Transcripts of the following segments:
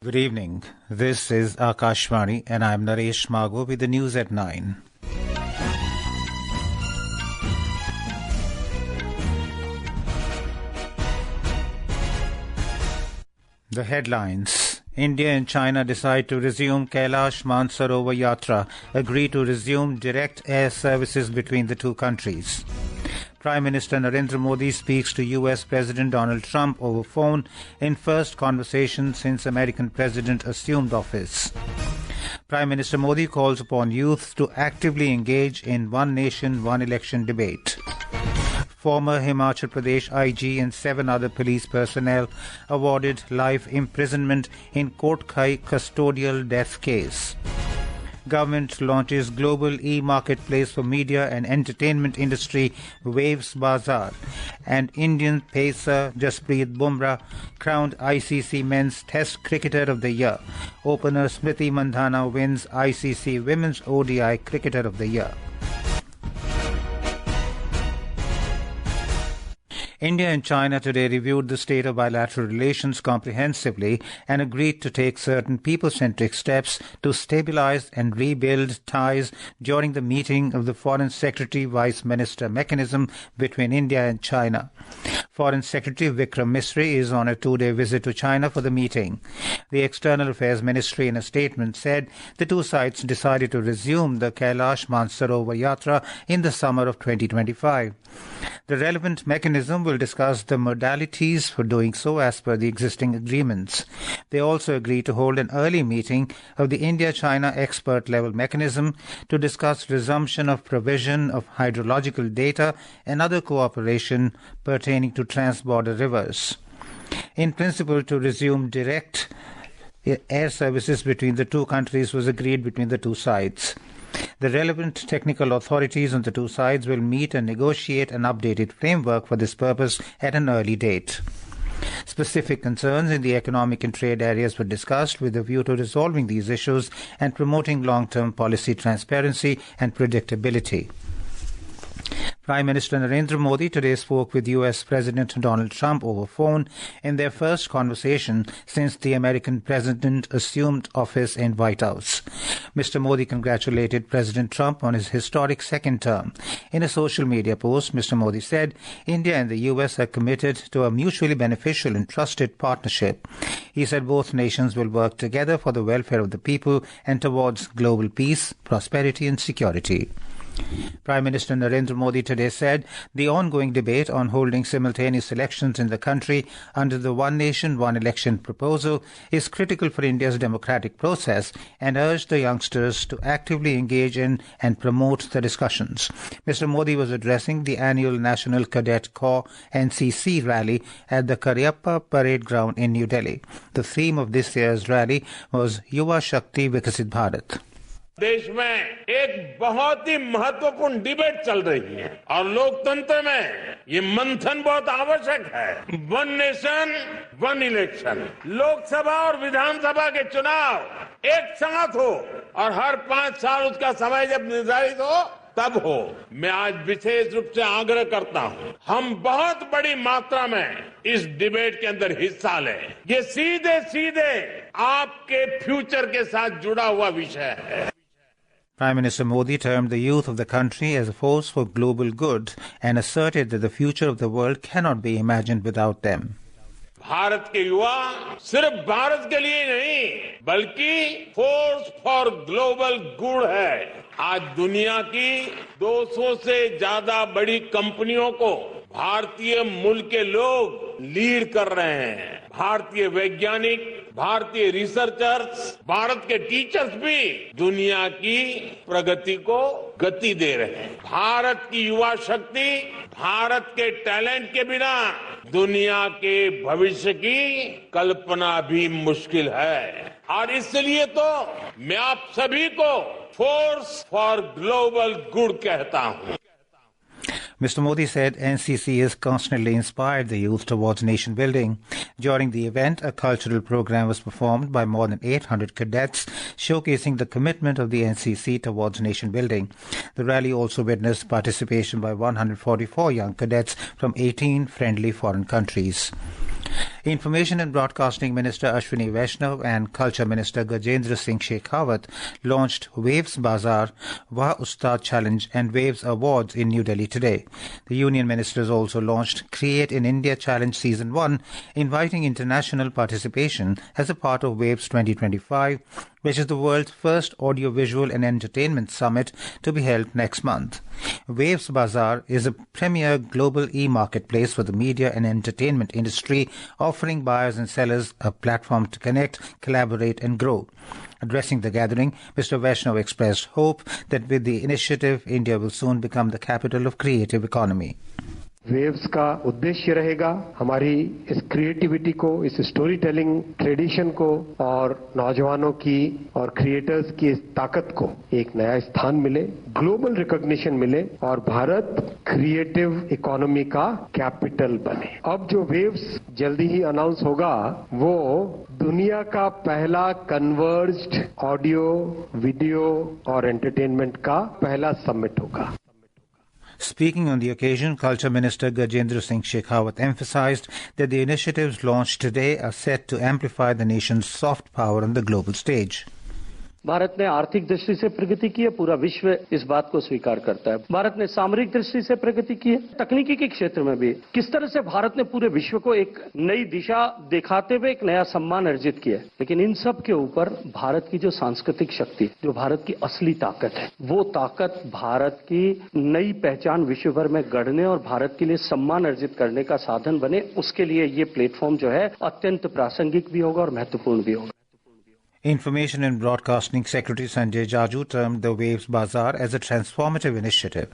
Good evening. This is Akashvani and I'm Naresh Mago with the news at 9. The headlines. India and China decide to resume Kailash Mansarovar Yatra, agree to resume direct air services between the two countries. Prime Minister Narendra Modi speaks to US President Donald Trump over phone in first conversation since American President assumed office. Prime Minister Modi calls upon youth to actively engage in one nation, one election debate. Former Himachal Pradesh IG and 7 other police personnel awarded life imprisonment in Kotkhai custodial death case. Government launches global e-marketplace for media and entertainment industry waves Bazaar, and Indian pacer Jasprit Bumrah crowned ICC Men's Test Cricketer of the Year. Opener Smriti Mandhana wins ICC Women's ODI Cricketer of the Year. India and China today reviewed the state of bilateral relations comprehensively and agreed to take certain people-centric steps to stabilize and rebuild ties during the meeting of the Foreign Secretary-Vice Minister mechanism between India and China. Foreign Secretary Vikram Misri is on a 2-day visit to China for the meeting. The External Affairs Ministry in a statement said the two sides decided to resume the Kailash Mansarovar Yatra in the summer of 2025. The relevant mechanism will discuss the modalities for doing so as per the existing agreements. They also agreed to hold an early meeting of the India-China expert-level mechanism to discuss resumption of provision of hydrological data and other cooperation pertaining to trans-border rivers. In principle, to resume direct air services between the two countries was agreed between the two sides. The relevant technical authorities on the two sides will meet and negotiate an updated framework for this purpose at an early date. Specific concerns in the economic and trade areas were discussed with a view to resolving these issues and promoting long-term policy transparency and predictability. Prime Minister Narendra Modi today spoke with US President Donald Trump over phone in their first conversation since the American president assumed office in White House. Mr. Modi congratulated President Trump on his historic second term. In a social media post, Mr. Modi said India and the US are committed to a mutually beneficial and trusted partnership. He said both nations will work together for the welfare of the people and towards global peace, prosperity and security. Prime Minister Narendra Modi today said the ongoing debate on holding simultaneous elections in the country under the One Nation, One Election proposal is critical for India's democratic process and urged the youngsters to actively engage in and promote the discussions. Mr. Modi was addressing the annual National Cadet Corps NCC rally at the Karyappa Parade Ground in New Delhi. The theme of this year's rally was Yuva Shakti Vikasit Bharat. देश में एक बहुत ही महत्वपूर्ण debate चल रही है और लोकतंत्र में ये मंथन बहुत आवश्यक है। One nation one election, Lok Sabha और विधानसभा के चुनाव एक साथ हो और हर 5 साल उसका समय जब निर्धारित हो तब हो। मैं आज विशेष रूप से आग्रह करता हूं, हम बहुत बड़ी मात्रा में इस डिबेट के अंदर हिस्सा लें। ये सीधे सीधे आपके फ्यूचर के साथ जुड़ा हुआ विषय है। Prime Minister Modi termed the youth of the country as a force for global good and asserted that the future of the world cannot be imagined without them. Bharat के युवा सिर्फ भारत के लिए नहीं बल्कि फोर्स फॉर ग्लोबल गुड है। आज दुनिया की 200 से ज्यादा बड़ी कंपनियों को भारतीय मूल के लोग लीड कर रहे हैं। भारतीय वैज्ञानिक, भारतीय रिसर्चर्स, भारत के टीचर्स भी दुनिया की प्रगति को गति दे रहे हैं। भारत की युवा शक्ति, भारत के टैलेंट के बिना दुनिया के भविष्य की कल्पना भी मुश्किल है और इसलिए तो मैं आप सभी को फोर्स फॉर ग्लोबल गुड कहता हूं। Mr. Modi said NCC has constantly inspired the youth towards nation building. During the event, a cultural program was performed by more than 800 cadets, showcasing the commitment of the NCC towards nation building. The rally also witnessed participation by 144 young cadets from 18 friendly foreign countries. Information and Broadcasting Minister Ashwini Vaishnav and Culture Minister Gajendra Singh Shekhawat launched Waves Bazaar, Wah Ustad Challenge and Waves Awards in New Delhi today. The Union Ministers also launched Create in India Challenge Season 1, inviting international participation as a part of Waves 2025, which is the world's first audiovisual and entertainment summit to be held next month. Waves Bazaar is a premier global e-marketplace for the media and entertainment industry, offering buyers and sellers a platform to connect, collaborate and grow. Addressing the gathering, Mr. Vaishnav expressed hope that with the initiative, India will soon become the capital of creative economy. Waves का उद्देश्य रहेगा हमारी इस creativity को, इस story telling tradition को और नौजवानों की और क्रिएटर्स की इस ताकत को एक नया स्थान मिले, ग्लोबल रिकॉग्निशन मिले और भारत क्रिएटिव इकोनॉमी का कैपिटल बने। अब जो वेव्स जल्दी ही अनाउंस होगा वो दुनिया का पहला कन्वर्ज्ड ऑडियो, वीडियो और एंटरटेनमेंट का पहला समिट होगा। Speaking on the occasion, Culture Minister Gajendra Singh Shekhawat emphasized that the initiatives launched today are set to amplify the nation's soft power on the global stage. Bharat ने आर्थिक दृष्टि से प्रगति की है, पूरा विश्व इस बात को स्वीकार करता है। भारत ने सामरिक दृष्टि से प्रगति की है, तकनीकी के क्षेत्र में भी। किस तरह से भारत ने पूरे विश्व को एक नई दिशा दिखाते हुए एक नया सम्मान अर्जित किया है। लेकिन इन सब के ऊपर भारत की जो सांस्कृतिक शक्ति, जो भारत की असली ताकत है, वो ताकत भारत की नई पहचान विश्व भर में गढ़ने और भारत के लिए सम्मान अर्जित करने का साधन बने, उसके लिए ये प्लेटफॉर्म जो है अत्यंत प्रासंगिक भी होगा और महत्वपूर्ण भी होगा। Information and Broadcasting Secretary Sanjay Jaju termed the Waves Bazaar as a transformative initiative.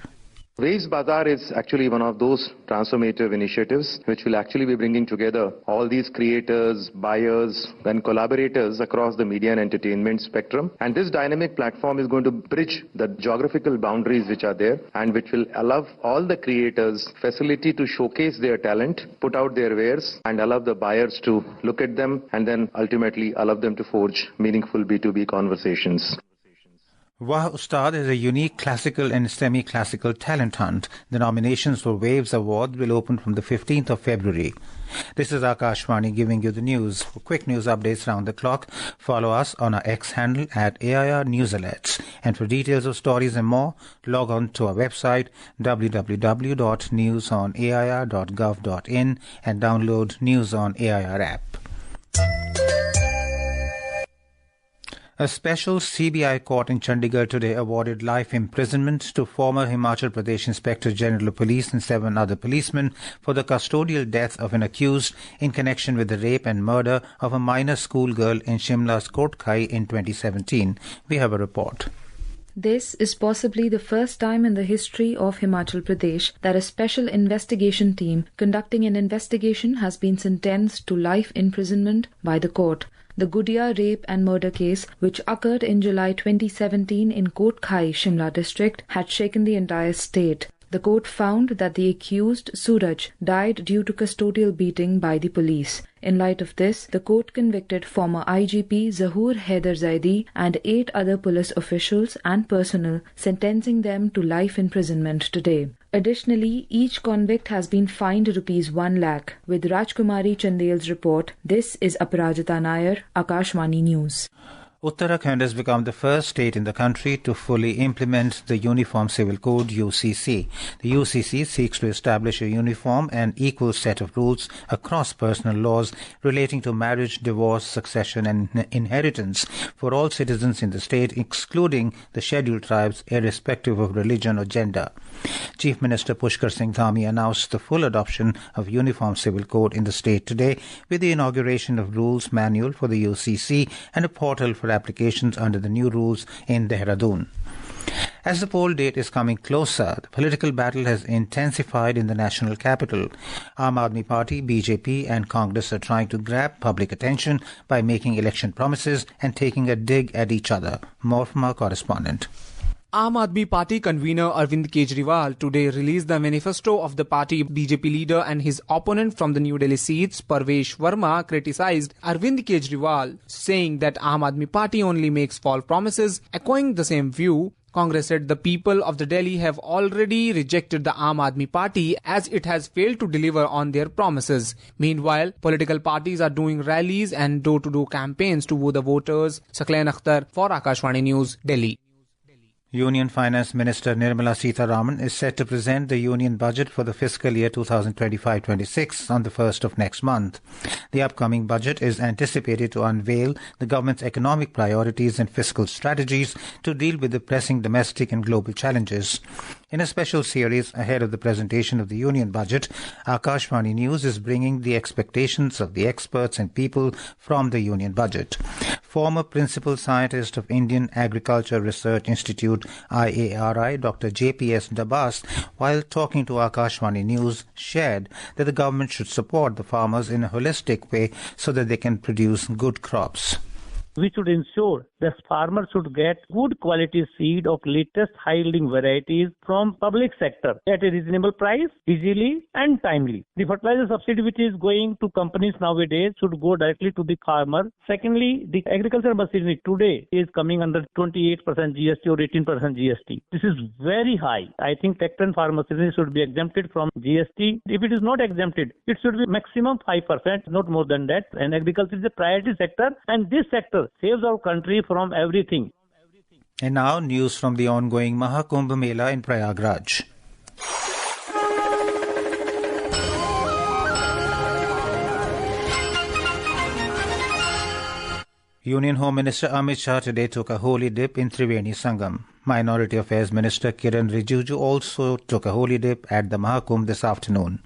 Waves Bazaar is actually one of those transformative initiatives which will actually be bringing together all these creators, buyers and collaborators across the media and entertainment spectrum. And this dynamic platform is going to bridge the geographical boundaries which are there and which will allow all the creators facility to showcase their talent, put out their wares and allow the buyers to look at them and then ultimately allow them to forge meaningful B2B conversations. Wah Ustad is a unique classical and semi-classical talent hunt. The nominations for Waves Award will open from the 15th of February. This is Akashvani giving you the news. For quick news updates round the clock, follow us on our X handle at AIR News Alerts. And for details of stories and more, log on to our website www.newsonair.gov.in and download News on AIR app. A special CBI court in Chandigarh today awarded life imprisonment to former Himachal Pradesh Inspector General of Police and 7 other policemen for the custodial death of an accused in connection with the rape and murder of a minor schoolgirl in Shimla's Kotkhai in 2017. We have a report. This is possibly the first time in the history of Himachal Pradesh that a special investigation team conducting an investigation has been sentenced to life imprisonment by the court. The Gudia rape and murder case, which occurred in July 2017 in Kotkhai, Shimla district, had shaken the entire state. The court found that the accused, Suraj, died due to custodial beating by the police. In light of this, the court convicted former IGP Zahoor Haider Zaidi and 8 other police officials and personnel, sentencing them to life imprisonment today. Additionally, each convict has been fined ₹1 lakh. With Rajkumari Chandel's report, this is Aparajita Nair, Akashvani News. Uttarakhand has become the first state in the country to fully implement the Uniform Civil Code UCC. The UCC seeks to establish a uniform and equal set of rules across personal laws relating to marriage, divorce, succession and inheritance for all citizens in the state, excluding the scheduled tribes, irrespective of religion or gender. Chief Minister Pushkar Singh Dhami announced the full adoption of Uniform Civil Code in the state today with the inauguration of Rules Manual for the UCC and a portal for applications under the new rules in Dehradun. As the poll date is coming closer, the political battle has intensified in the national capital. Aam Aadmi Party, BJP and Congress are trying to grab public attention by making election promises and taking a dig at each other. More from our correspondent. Aam Aadmi Party convener Arvind Kejriwal today released the manifesto of the party. BJP leader and his opponent from the New Delhi seats, Parvesh Verma, criticized Arvind Kejriwal, saying that Aam Aadmi Party only makes false promises. Echoing the same view, Congress said the people of the Delhi have already rejected the Aam Aadmi Party as it has failed to deliver on their promises. Meanwhile, political parties are doing rallies and door-to-door campaigns to woo the voters. Sakleen Akhtar for Akashvani News, Delhi. Union Finance Minister Nirmala Sitharaman is set to present the Union budget for the fiscal year 2025-26 on the 1st of next month. The upcoming budget is anticipated to unveil the government's economic priorities and fiscal strategies to deal with the pressing domestic and global challenges. In a special series ahead of the presentation of the Union budget, Akashvani News is bringing the expectations of the experts and people from the Union budget. Former Principal Scientist of Indian Agriculture Research Institute, IARI, Dr. JPS Dabas, while talking to Akashvani News, shared that the government should support the farmers in a holistic way so that they can produce good crops. We should ensure that farmers should get good quality seed of latest high-yielding varieties from public sector at a reasonable price, easily and timely. The fertilizer subsidy which is going to companies nowadays should go directly to the farmer. Secondly, the agricultural machinery today is coming under 28% GST or 18% GST. This is very high. I think tractor and farm machinery should be exempted from GST. If it is not exempted, it should be maximum 5%, not more than that. And agriculture is a priority sector, and this sector saves our country from everything. And now news from the ongoing Mahakumbh Mela in Prayagraj. Union Home Minister Amit Shah today took a holy dip in Triveni Sangam. Minority Affairs Minister Kiran Rijiju also took a holy dip at the Mahakumbh this afternoon.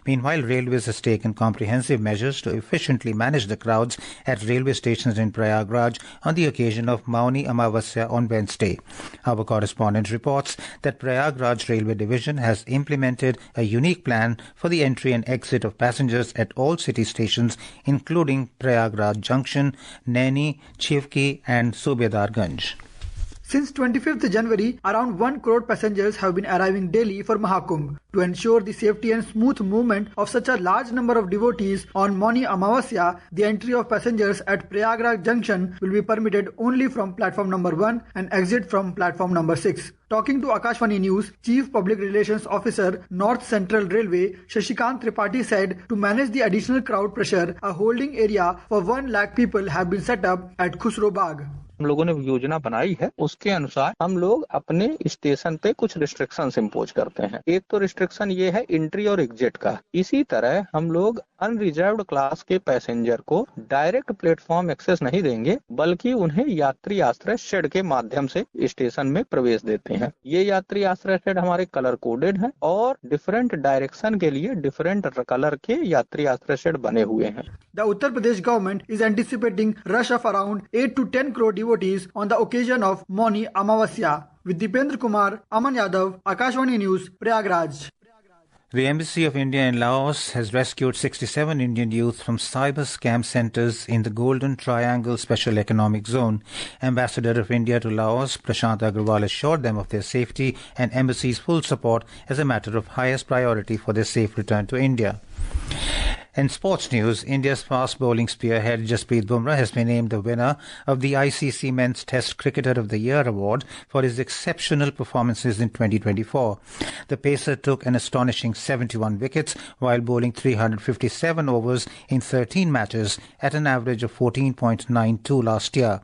Meanwhile, Railways has taken comprehensive measures to efficiently manage the crowds at railway stations in Prayagraj on the occasion of Mauni Amavasya on Wednesday. Our correspondent reports that Prayagraj Railway Division has implemented a unique plan for the entry and exit of passengers at all city stations, including Prayagraj Junction, Naini, Chivki and Subedarganj. Since 25th January, around 1 crore passengers have been arriving daily for Mahakumbh. To ensure the safety and smooth movement of such a large number of devotees on Mauni Amavasya, the entry of passengers at Prayagraj Junction will be permitted only from platform number 1 and exit from platform number 6. Talking to Akashvani News, Chief Public Relations Officer, North Central Railway, Shashikant Tripathi said to manage the additional crowd pressure, a holding area for 1 lakh people have been set up at Khusro Bagh. हम लोगों ने योजना बनाई है, उसके अनुसार हम लोग अपने स्टेशन पे कुछ रिस्ट्रिक्शंस इम्पोज करते हैं। एक तो रिस्ट्रिक्शन ये है एंट्री और एग्जिट का। इसी तरह हम लोग अनरिजर्व्ड क्लास के पैसेंजर को डायरेक्ट प्लेटफॉर्म एक्सेस नहीं देंगे, बल्कि उन्हें यात्री आश्रय शेड के माध्यम से स्टेशन में प्रवेश देते हैं। ये यात्री आश्रय शेड हमारे कलर कोडेड हैं और डिफरेंट डायरेक्शन के लिए डिफरेंट कलर के यात्री आश्रय शेड बने हुए हैं। The Uttar Pradesh government is anticipating rush of around 8 to 10 crore devotees on the occasion of Mauni Amavasya. With Dipendra Kumar, Aman Yadav, Akashvani News, Prayagraj. The Embassy of India in Laos has rescued 67 Indian youth from cyber scam centers in the Golden Triangle Special Economic Zone. Ambassador of India to Laos, Prashant Agrawal, assured them of their safety and embassy's full support as a matter of highest priority for their safe return to India. In sports news, India's fast bowling spearhead Jasprit Bumrah has been named the winner of the ICC Men's Test Cricketer of the Year award for his exceptional performances in 2024. The pacer took an astonishing 71 wickets while bowling 357 overs in 13 matches at an average of 14.92 last year.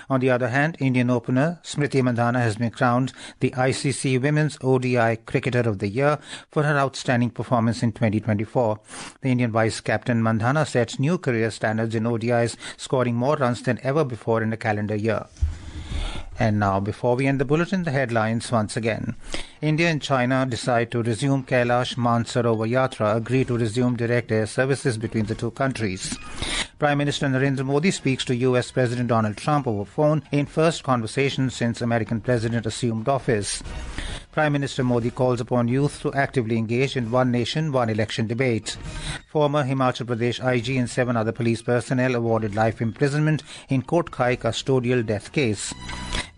On the other hand, Indian opener Smriti Mandhana has been crowned the ICC Women's ODI Cricketer of the Year for her outstanding performance in 2024. The Indian Vice-Captain Mandhana sets new career standards in ODIs, scoring more runs than ever before in a calendar year. And now, before we end the bulletin, the headlines once again. India and China decide to resume Kailash Mansarovar Yatra, agree to resume direct air services between the two countries. Prime Minister Narendra Modi speaks to US President Donald Trump over phone in first conversation since American President assumed office. Prime Minister Modi calls upon youth to actively engage in One Nation, One Election debate. Former Himachal Pradesh IG and 7 other police personnel awarded life imprisonment in Kotkhai custodial death case.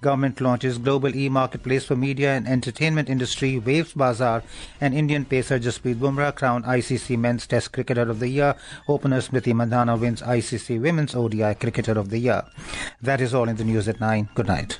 Government launches global e-marketplace for media and entertainment industry, waves Bazaar, and Indian pacer Jasprit Bumrah crowned ICC Men's Test Cricketer of the Year. Opener Smriti Mandhana wins ICC Women's ODI Cricketer of the Year. That is all in the news at 9. Good night.